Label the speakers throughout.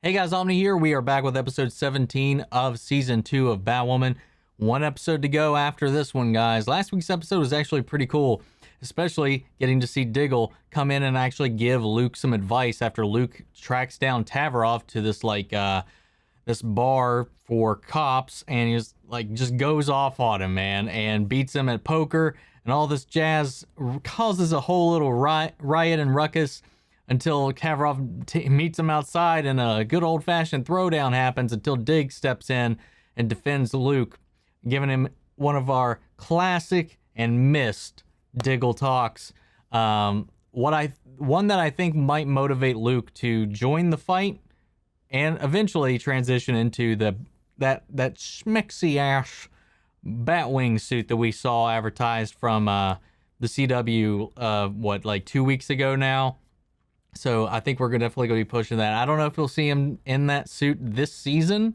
Speaker 1: Hey guys, Omni here. We are back with episode 17 of season 2 of Batwoman. One episode to go after this one, guys. Last week's episode was actually pretty cool, especially getting to see Diggle come in and actually give Luke some advice after Luke tracks down Tavrov to this this bar for cops, and he's like just goes off on him, man, and beats him at poker and all this jazz, causes a whole little riot and ruckus until Tavrov meets him outside and a good old-fashioned throwdown happens until Dig steps in and defends Luke, giving him one of our classic and missed Diggle talks. One that I think might motivate Luke to join the fight and eventually transition into that schmexy ass Batwing suit that we saw advertised from the CW like 2 weeks ago now. So I think we're definitely going to be pushing that. I don't know if we'll see him in that suit this season.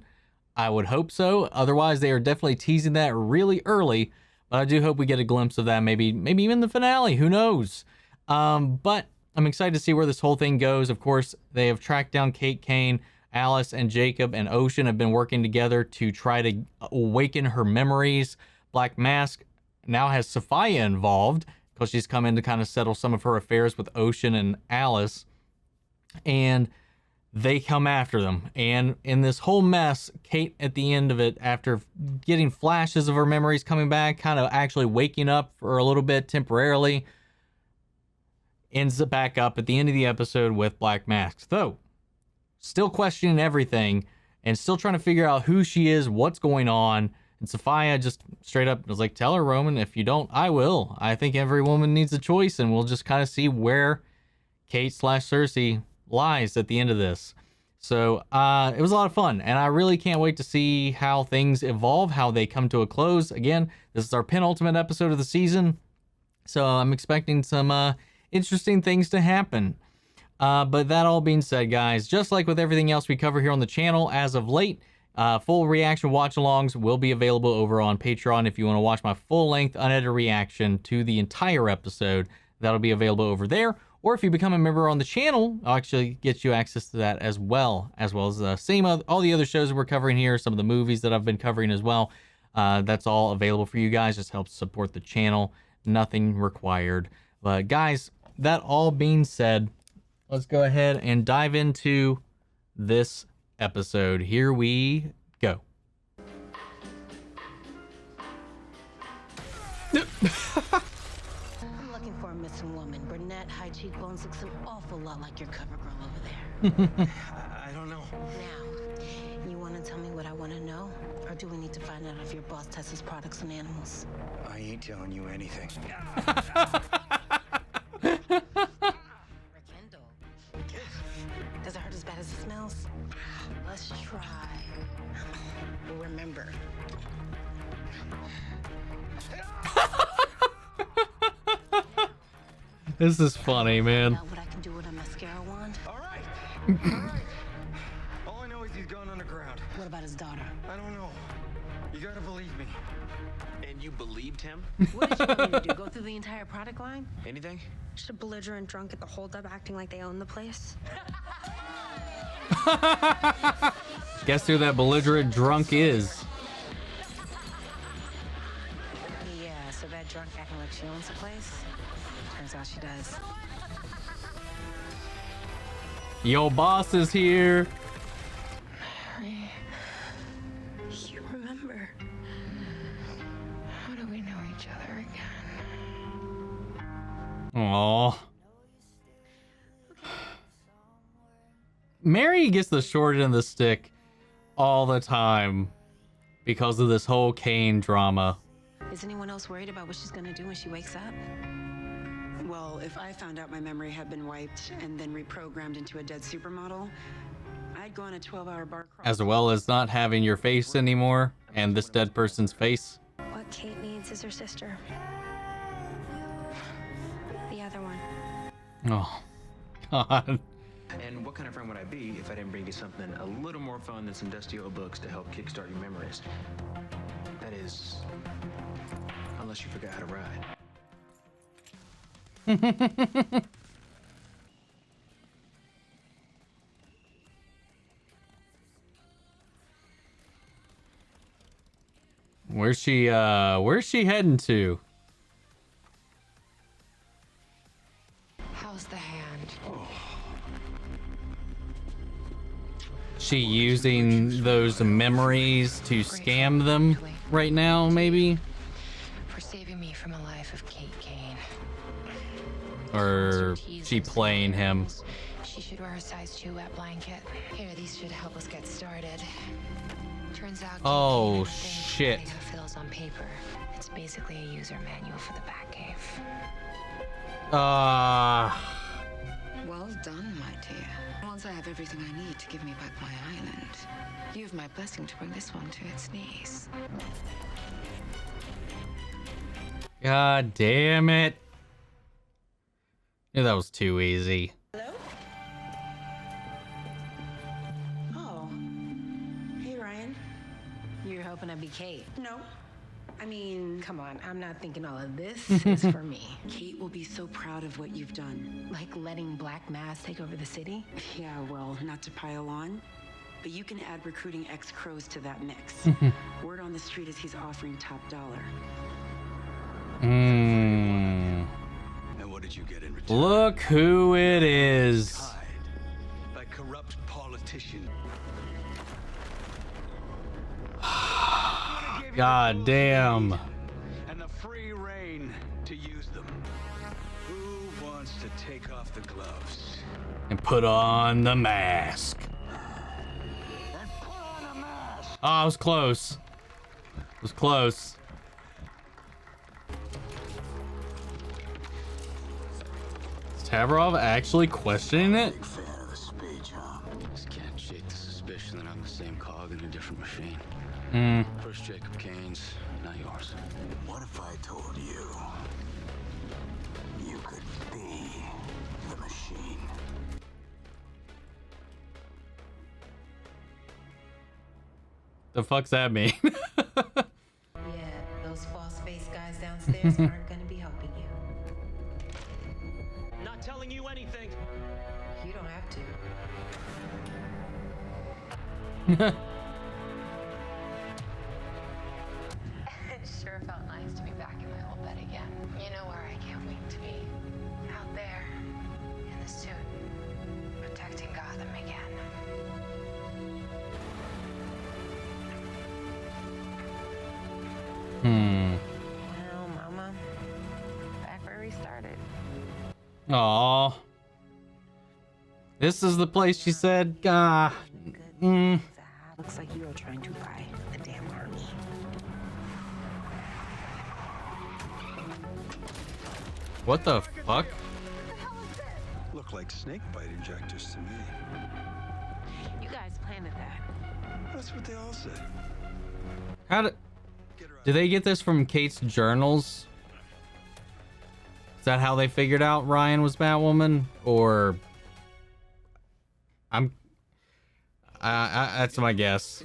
Speaker 1: I would hope so. Otherwise, they are definitely teasing that really early. But I do hope we get a glimpse of that. Maybe even the finale. Who knows? But I'm excited to see where this whole thing goes. Of course, they have tracked down Kate Kane. Alice and Jacob and Ocean have been working together to try to awaken her memories. Black Mask now has Sophia involved because she's come in to kind of settle some of her affairs with Ocean and Alice. And they come after them. And in this whole mess, Kate, at the end of it, after getting flashes of her memories coming back, kind of actually waking up for a little bit temporarily, ends back up at the end of the episode with Black Mask. Though, still questioning everything and still trying to figure out who she is, what's going on. And Sophia just straight up was like, tell her, Roman, if you don't, I will. I think every woman needs a choice, and we'll just kind of see where Kate/Circe lies at the end of this. So it was a lot of fun, and I really can't wait to see how things evolve, how they come to a close. Again, this is our penultimate episode of the season, so I'm expecting some interesting things to happen. But that all being said, guys, just like with everything else we cover here on the channel as of late, full reaction watch-alongs will be available over on Patreon. If you want to watch my full-length unedited reaction to the entire episode, that'll be available over there. Or if you become a member on the channel, I'll actually get you access to that as well as all the other shows that we're covering here, some of the movies that I've been covering as well. That's all available for you guys. Just helps support the channel. Nothing required. But guys, that all being said, let's go ahead and dive into this episode. Here we go.
Speaker 2: I'm looking for a missing woman. Brunette, high cheekbones, looks an awful lot like your cover girl over there.
Speaker 3: I don't know.
Speaker 2: Now, you want to tell me what I want to know? Or do we need to find out if your boss tests his products on animals?
Speaker 3: I ain't telling you anything.
Speaker 2: Does it hurt as bad as it smells? Let's try. Remember.
Speaker 1: This is funny, man.
Speaker 2: Know what I can do with a mascara wand?
Speaker 3: All right. All I know is he's gone underground.
Speaker 2: What about his daughter?
Speaker 3: I don't know. You gotta believe me.
Speaker 4: And you believed him?
Speaker 2: What did you want me to do? Go through the entire product line?
Speaker 4: Anything?
Speaker 5: Just a belligerent drunk at the holdup acting like they own the place.
Speaker 1: Guess who that belligerent drunk is?
Speaker 2: Yeah, so that drunk acting like she owns the place? Turns out she does.
Speaker 1: Yo, boss is here.
Speaker 5: Mary, you remember? How do we know each other again?
Speaker 1: Aww. Mary gets the short end of the stick all the time because of this whole Kane drama.
Speaker 2: Is anyone else worried about what she's gonna do when she wakes up?
Speaker 6: Well, if I found out my memory had been wiped and then reprogrammed into a dead supermodel, I'd go on a 12-hour bar crawl.
Speaker 1: As well as not having your face anymore and this dead person's face.
Speaker 5: What Kate needs is her sister. The other one.
Speaker 1: Oh, God.
Speaker 4: And what kind of friend would I be if I didn't bring you something a little more fun than some dusty old books to help kickstart your memories? That is, unless you forgot how to ride.
Speaker 1: Where's she heading to?
Speaker 2: How's the hand?
Speaker 1: She using those memories to scam them right now, maybe?
Speaker 2: For saving me from a life of Kate Kane.
Speaker 1: Or she playing him?
Speaker 2: She should wear a size 2 wet blanket. Here, these should help us get started. Turns out Kate
Speaker 1: Oh,
Speaker 2: Kane had a thing for
Speaker 1: shit.
Speaker 2: putting her fills on paper. It's basically a user manual for the Batcave.
Speaker 6: Well done, my dear. Once I have everything I need to give me back my island, you have my blessing to bring this one to its knees.
Speaker 1: God damn it. Yeah, that was too easy.
Speaker 6: Hello? Oh. Hey, Ryan.
Speaker 2: You're hoping to be Kate.
Speaker 6: No. I mean,
Speaker 2: Come on, I'm not thinking all of this is for me.
Speaker 6: Kate will be so proud of what you've done.
Speaker 2: Like letting Black Mass take over the city?
Speaker 6: Yeah, well, not to pile on, but you can add recruiting ex-crows to that mix. Word on the street is he's offering top dollar.
Speaker 1: Mm.
Speaker 3: And what did you get in return?
Speaker 1: Look who it is.
Speaker 3: Tied by corrupt politician.
Speaker 1: God damn.
Speaker 3: And the free reign to use them. Who wants to take off the gloves?
Speaker 1: And put on the mask.
Speaker 3: And put on a mask.
Speaker 1: Oh, I was close. It was close. Is Tavrov actually questioning it?
Speaker 3: Big fan of the speech, huh?
Speaker 4: Just can't shake the suspicion that I'm the same cog in a different machine.
Speaker 1: Hmm.
Speaker 4: First Jacob Kane's, not yours.
Speaker 3: What if I told you you could be the machine?
Speaker 1: The fuck's that mean?
Speaker 2: Yeah, those false-faced guys downstairs aren't gonna be helping you.
Speaker 7: Not telling you anything.
Speaker 2: You don't have to. It sure felt nice to be back in my old bed again. You know where I can't wait to be? Out there, in the suit, protecting Gotham again. Well, Mama, back where we started.
Speaker 1: Aw. This is the place she said,
Speaker 2: Looks like you are trying to buy the damn army.
Speaker 1: What the fuck?
Speaker 3: Look like snake bite injectors to me.
Speaker 2: You guys planted that.
Speaker 3: That's what they all say.
Speaker 1: How did... Did they get this from Kate's journals? Is that how they figured out Ryan was Batwoman? Or... that's my guess.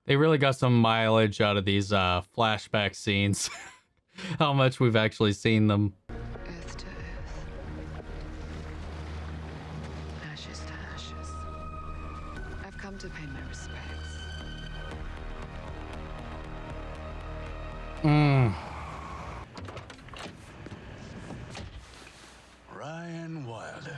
Speaker 1: They really got some mileage out of these flashback scenes. How much we've actually seen them.
Speaker 6: Earth to earth. Ashes to ashes. I've come to pay my respects.
Speaker 3: Ryan Wilder.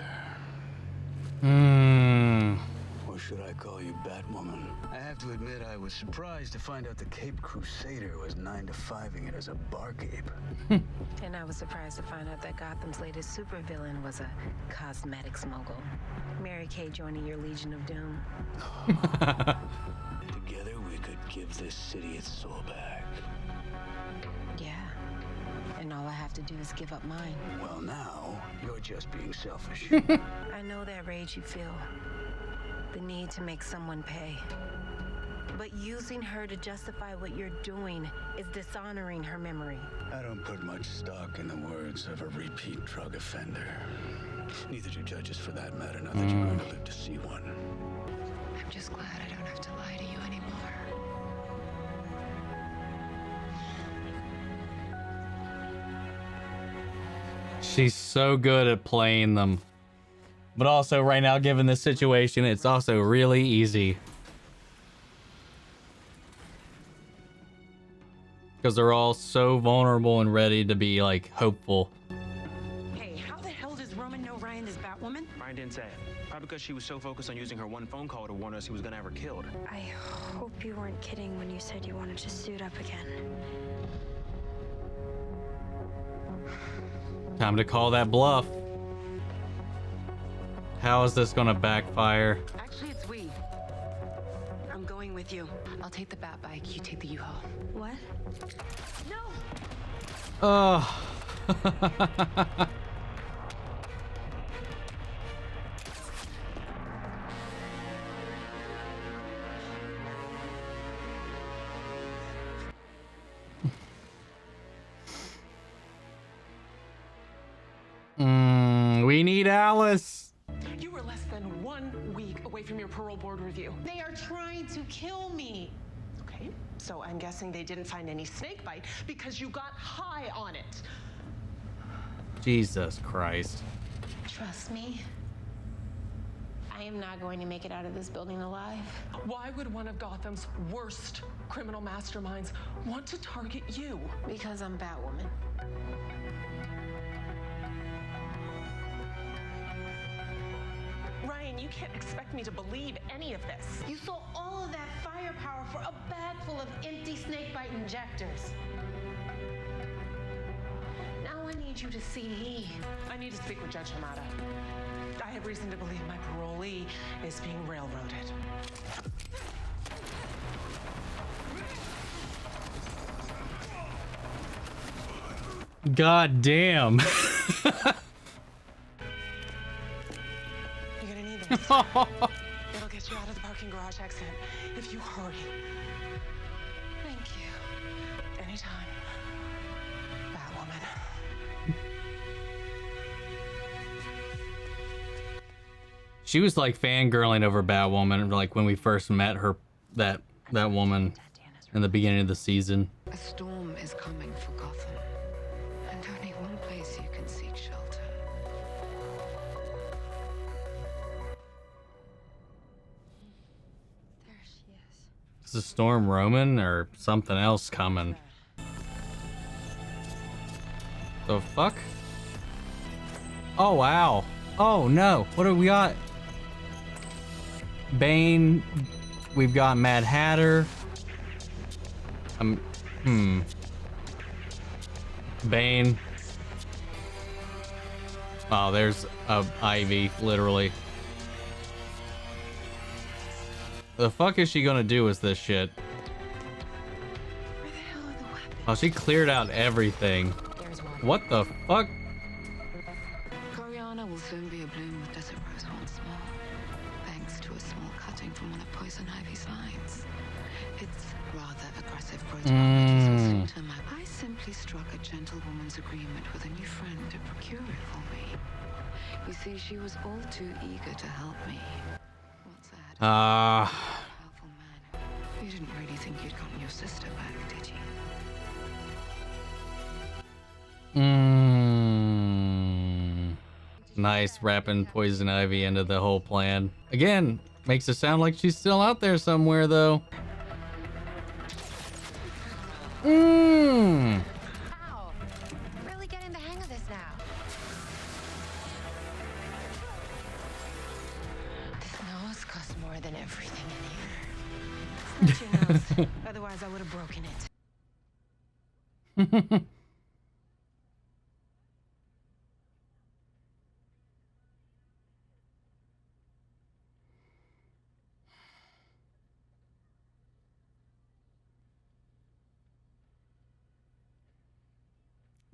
Speaker 3: Or should I call you Batwoman? I have to admit I was surprised to find out the Cape Crusader was 9-to-5ing it as a barkeep.
Speaker 2: And I was surprised to find out that Gotham's latest supervillain was a cosmetics mogul. Mary Kay joining your Legion of Doom.
Speaker 3: Together we could give this city its soul back.
Speaker 2: Yeah. And all I have to do is give up mine.
Speaker 3: Well, now you're just being selfish.
Speaker 2: I know that rage you feel. The need to make someone pay. But using her to justify what you're doing is dishonoring her memory.
Speaker 3: I don't put much stock in the words of a repeat drug offender. Neither do judges for that matter, not that you're going to live to see one.
Speaker 2: I'm just glad I don't have to lie to you anymore.
Speaker 1: She's so good at playing them. But also right now, given this situation, it's also really easy. Because they're all so vulnerable and ready to be, like, hopeful.
Speaker 7: Hey, how the hell does Roman know Ryan is Batwoman?
Speaker 4: Ryan didn't say it. Probably because she was so focused on using her one phone call to warn us he was gonna have her killed.
Speaker 5: I hope you weren't kidding when you said you wanted to suit up again.
Speaker 1: Time to call that bluff. How is this gonna backfire?
Speaker 7: Actually, it's we. I'm going with you.
Speaker 2: I'll take the bat bike, you take the U-Haul.
Speaker 5: What?
Speaker 1: Oh. We need Alice.
Speaker 8: You were less than 1 week away from your parole board review. They are trying to kill me. Okay, so I'm guessing they didn't find any snake bite because you got high on it.
Speaker 1: Jesus Christ.
Speaker 2: Trust me, I am not going to make it out of this building alive.
Speaker 8: Why would one of Gotham's worst criminal masterminds want to target you?
Speaker 2: Because I'm Batwoman.
Speaker 8: Ryan, you can't expect me to believe any of this.
Speaker 2: You sold all of that firepower for a bag full of empty snakebite injectors. Now I need you to see me.
Speaker 8: I need to speak with Judge Hamada. I have reason to believe my parolee is being railroaded.
Speaker 1: God damn.
Speaker 8: You're gonna need this. It'll get you out of the parking garage exit if you hurry.
Speaker 2: Thank you.
Speaker 8: Anytime. Batwoman.
Speaker 1: She was like fangirling over Batwoman, like when we first met her, that woman in the beginning of the season.
Speaker 6: A storm is coming for Gotham, and only one place you can seek shelter.
Speaker 5: There she is.
Speaker 1: Is the storm Roman or something else coming? The fuck? Oh wow. Oh no. What do we got? Bane. We've got Mad Hatter. Bane. Oh, there's Ivy, literally. The fuck is she gonna do with this shit?
Speaker 2: Where the hell are the weapons?
Speaker 1: Oh, she cleared out everything.
Speaker 2: There's one.
Speaker 1: What the fuck?
Speaker 6: Coriana will soon be abloom with desert rose once more, thanks to a small cutting from one of Poison Ivy's lines. Its rather aggressive protein will suit her. I simply struck a gentlewoman's agreement with a new friend to procure it for me. You see, she was all too eager to help me. Once I had a powerful man. You didn't really think you'd gotten your sister back, did you?
Speaker 1: Nice, wrapping Poison Ivy into the whole plan. Again, makes it sound like she's still out there somewhere, though.
Speaker 2: Ow! Really getting the hang of this now. This nose costs more than everything in here.
Speaker 7: It's not your nose. Otherwise, I would have broken it.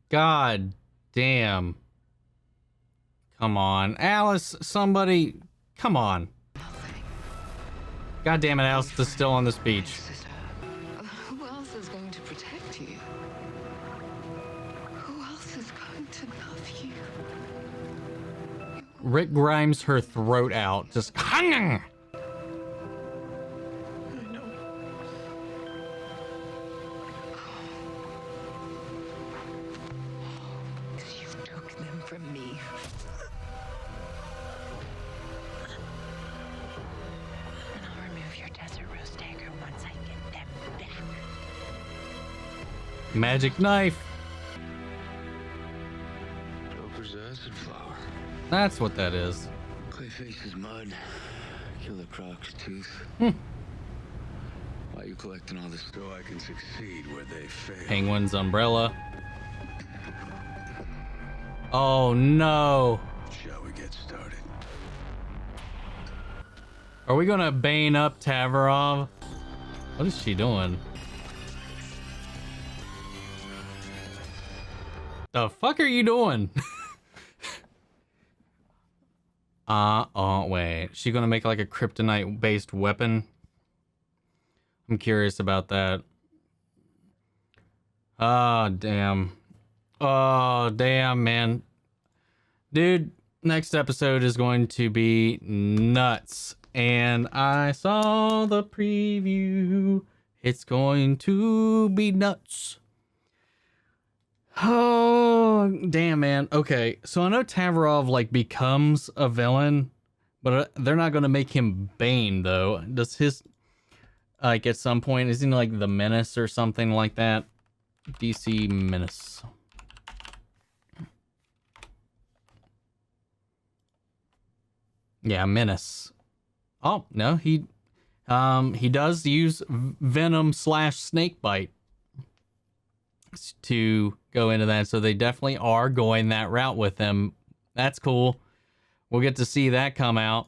Speaker 1: God damn. Come on. Alice, somebody. Come on. God damn it, Alice is still on this beach.
Speaker 6: Sister, who else is going to protect you? Who else is going to love you?
Speaker 1: Rick Grimes her throat out. Just.
Speaker 6: You took them from
Speaker 1: Magic knife.
Speaker 3: Joker's acid flower.
Speaker 1: That's what that is.
Speaker 3: Clayface's mud. Killer Croc's tooth.
Speaker 1: Hmm.
Speaker 3: Why are you collecting all this? So I can succeed where they fail.
Speaker 1: Penguin's umbrella. Oh no.
Speaker 3: Shall we get started?
Speaker 1: Are we gonna bane up Tavrov? What is she doing? The fuck are you doing? Oh wait. She gonna make like a kryptonite based weapon? I'm curious about that. Oh damn. Oh damn, man. Dude, next episode is going to be nuts. And I saw the preview. It's going to be nuts. Oh, damn, man. Okay, so I know Tavrov, like, becomes a villain, but they're not going to make him Bane, though. Does his, like, at some point, isn't he, like, the Menace or something like that? DC Menace. Yeah, Menace. Oh, no, he does use Venom / Snakebite to go into that, so they definitely are going that route with him. That's cool. We'll get to see that come out.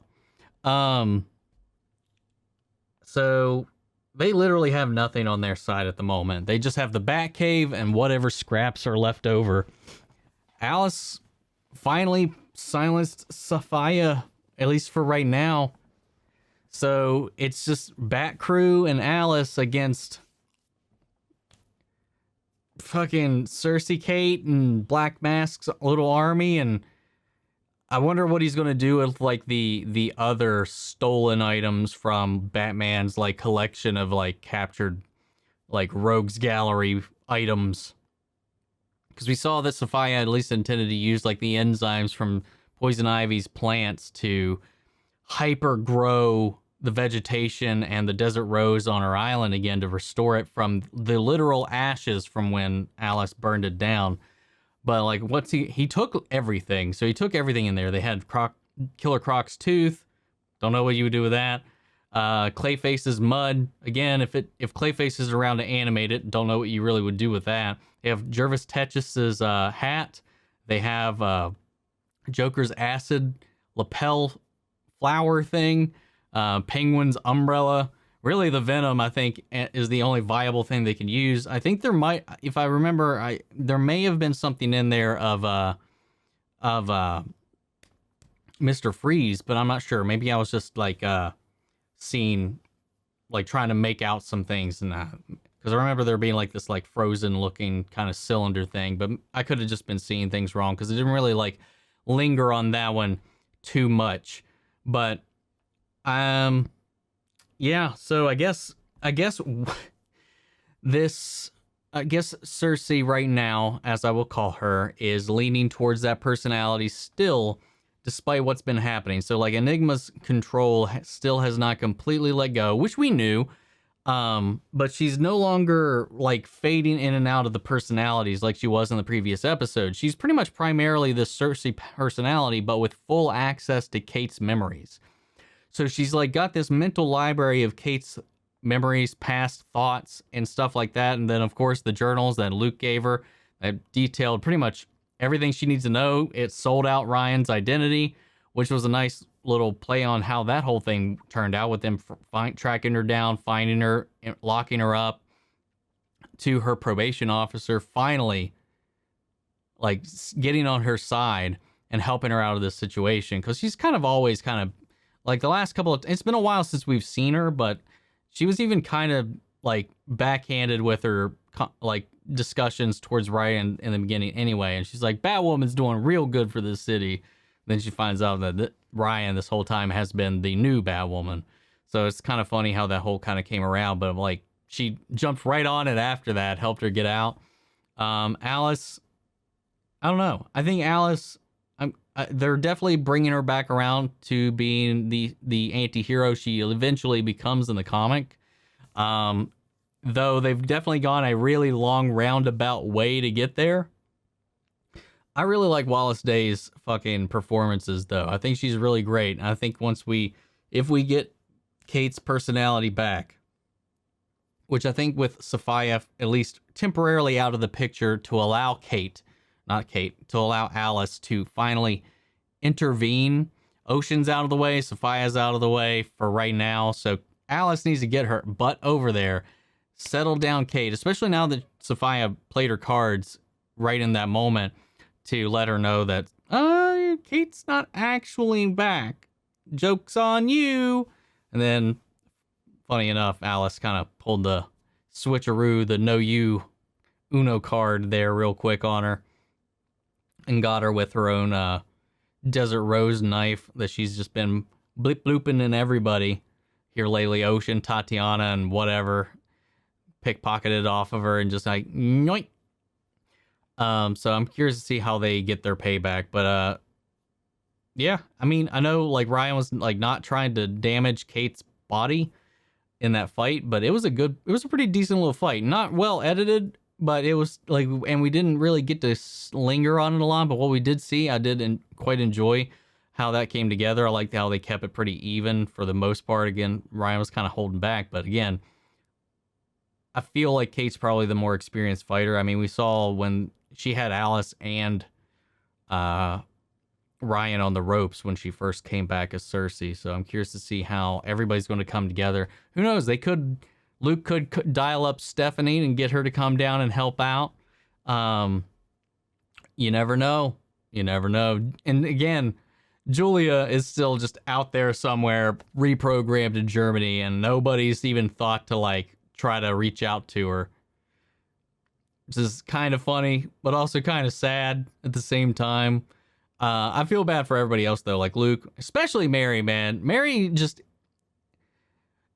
Speaker 1: So they literally have nothing on their side at the moment. They just have the Batcave and whatever scraps are left over. Alice finally silenced Sophia, at least for right now. So it's just Bat Crew and Alice against fucking Circe, Kate, and Black Mask's little army. And I wonder what he's going to do with like the other stolen items from Batman's like collection of like captured like rogues gallery items. Because we saw that Sophia at least intended to use like the enzymes from Poison Ivy's plants to hyper grow the vegetation and the desert rose on her island again to restore it from the literal ashes from when Alice burned it down. But like, what's he took everything. So he took everything in there. They had Killer Croc's tooth. Don't know what you would do with that. Clayface's mud. Again, if Clayface is around to animate it, don't know what you really would do with that. They have Jervis Tetchis's hat. They have Joker's acid lapel flower thing. Penguin's umbrella. Really, the Venom, I think, is the only viable thing they can use. I think there might, if I remember, there may have been something in there of Mr. Freeze, but I'm not sure. Maybe I was just like seeing, like trying to make out some things, and because I remember there being like this like frozen looking kind of cylinder thing, but I could have just been seeing things wrong because it didn't really like linger on that one too much. But yeah, so I guess Circe right now, as I will call her, is leaning towards that personality still, despite what's been happening. So like Enigma's control still has not completely let go, which we knew. But she's no longer like fading in and out of the personalities like she was in the previous episode. She's pretty much primarily the Circe personality, but with full access to Kate's memories. So she's like got this mental library of Kate's memories, past thoughts, and stuff like that. And then of course the journals that Luke gave her that detailed pretty much everything she needs to know. It sold out Ryan's identity, which was a nice little play on how that whole thing turned out with them tracking her down, finding her, locking her up to her probation officer, finally like getting on her side and helping her out of this situation. Cause she's kind of always kind of like the last couple of, it's been a while since we've seen her, but she was even kind of like backhanded with her like discussions towards Ryan in the beginning anyway. And she's like, Batwoman's doing real good for this city. Then she finds out that Ryan this whole time has been the new Batwoman. So it's kind of funny how that whole kind of came around, but like she jumped right on it after that, helped her get out. Alice, I don't know. I think Alice, they're definitely bringing her back around to being the anti-hero she eventually becomes in the comic. though they've definitely gone a really long roundabout way to get there. I really like Wallis Day's fucking performances, though. I think she's really great. I think if we get Kate's personality back, which I think with Sophia at least temporarily out of the picture to allow to allow Alice to finally intervene. Ocean's out of the way, Sophia's out of the way for right now, so Alice needs to get her butt over there, settle down Kate, especially now that Sophia played her cards right in that moment to let her know that, Kate's not actually back. Joke's on you. And then, funny enough, Alice kind of pulled the switcheroo, the no you Uno card there real quick on her and got her with her own Desert Rose knife that she's just been blooping in everybody here lately. Ocean, Tatiana, and whatever pickpocketed off of her and just like, yoink. So I'm curious to see how they get their payback, but yeah, I mean, I know like Ryan was like not trying to damage Kate's body in that fight, but it was a pretty decent little fight. Not well edited, but it was like, and we didn't really get to linger on it a lot, but what we did see, I did quite enjoy how that came together. I liked how they kept it pretty even for the most part. Again, Ryan was kind of holding back, but again, I feel like Kate's probably the more experienced fighter. I mean, we saw when she had Alice and Ryan on the ropes when she first came back as Circe. So I'm curious to see how everybody's going to come together. Who knows? Luke could dial up Stephanie and get her to come down and help out. You never know. You never know. And again, Julia is still just out there somewhere, reprogrammed in Germany, and nobody's even thought to like try to reach out to her. Which is kind of funny, but also kind of sad at the same time. I feel bad for everybody else, though, like Luke, especially Mary, man. Mary just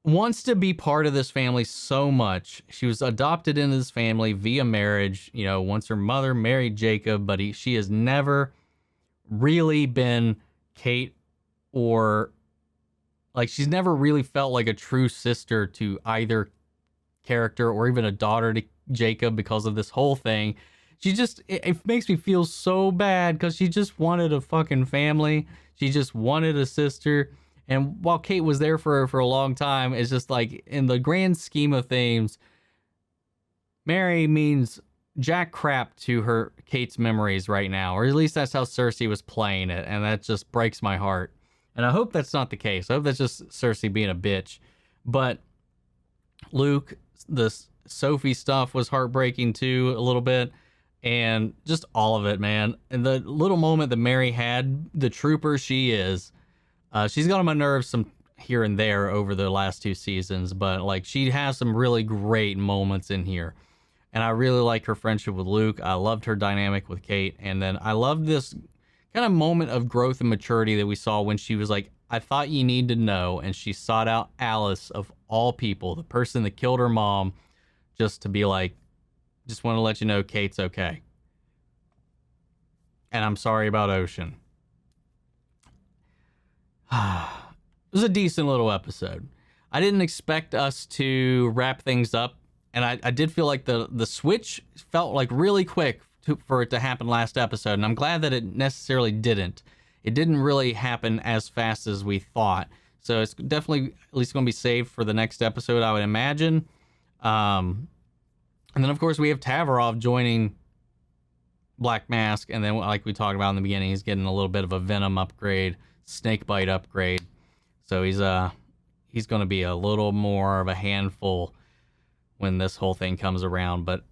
Speaker 1: wants to be part of this family so much. She was adopted into this family via marriage, once her mother married Jacob, but she has never really been Kate, or like she's never really felt like a true sister to either character or even a daughter to Jacob because of this whole thing. It makes me feel so bad because she just wanted a fucking family. She just wanted a sister. And while Kate was there for her for a long time, it's just like in the grand scheme of things, Mary means jack crap to Kate's memories right now, or at least that's how Circe was playing it, and that just breaks my heart. And I hope that's not the case. I hope that's just Circe being a bitch. But Luke, the Sophie stuff was heartbreaking too, a little bit, and just all of it, man. And the little moment that Mary had, the trooper she is, she's got on my nerves some here and there over the last 2 seasons, but like she has some really great moments in here. And I really like her friendship with Luke. I loved her dynamic with Kate. And then I loved this kind of moment of growth and maturity that we saw when she was like, I thought you need to know. And she sought out Alice, of all people, the person that killed her mom, just to be like, just want to let you know Kate's okay. And I'm sorry about Ocean. It was a decent little episode. I didn't expect us to wrap things up. And I did feel like the switch felt like really quick for it to happen last episode. And I'm glad that it necessarily didn't. It didn't really happen as fast as we thought. So it's definitely at least going to be saved for the next episode, I would imagine. And then, of course, we have Tavrov joining Black Mask. And then, like we talked about in the beginning, he's getting a little bit of a Venom upgrade, Snakebite upgrade. So he's going to be a little more of a handful when this whole thing comes around. But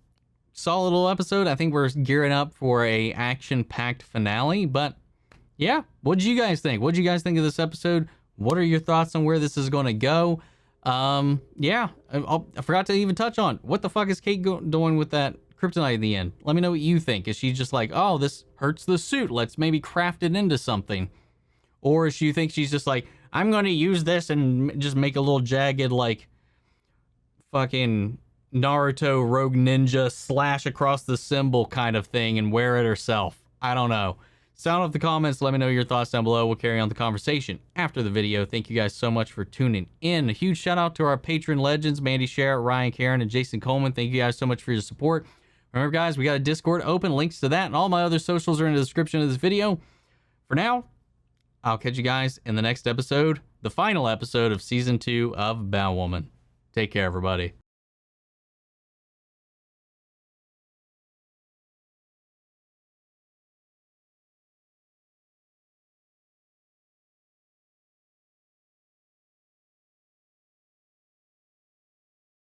Speaker 1: solid little episode. I think we're gearing up for a action-packed finale. But yeah, what did you guys think? What did you guys think of this episode? What are your thoughts on where this is going to go? Yeah, I forgot to even touch on what the fuck is Kate doing with that kryptonite in the end. Let me know what you think. Is she just like, oh, this hurts the suit, let's maybe craft it into something? Or is she think she's just like, I'm going to use this and just make a little jagged, like, fucking Naruto Rogue Ninja slash across the symbol kind of thing and wear it herself? I don't know. Sound off the comments. Let me know your thoughts down below. We'll carry on the conversation after the video. Thank you guys so much for tuning in. A huge shout out to our patron legends, Mandy Sherritt, Ryan Karen, and Jason Coleman. Thank you guys so much for your support. Remember, guys, we got a Discord open. Links to that and all my other socials are in the description of this video. For now, I'll catch you guys in the next episode, the final episode of Season 2 of Batwoman. Take care, everybody.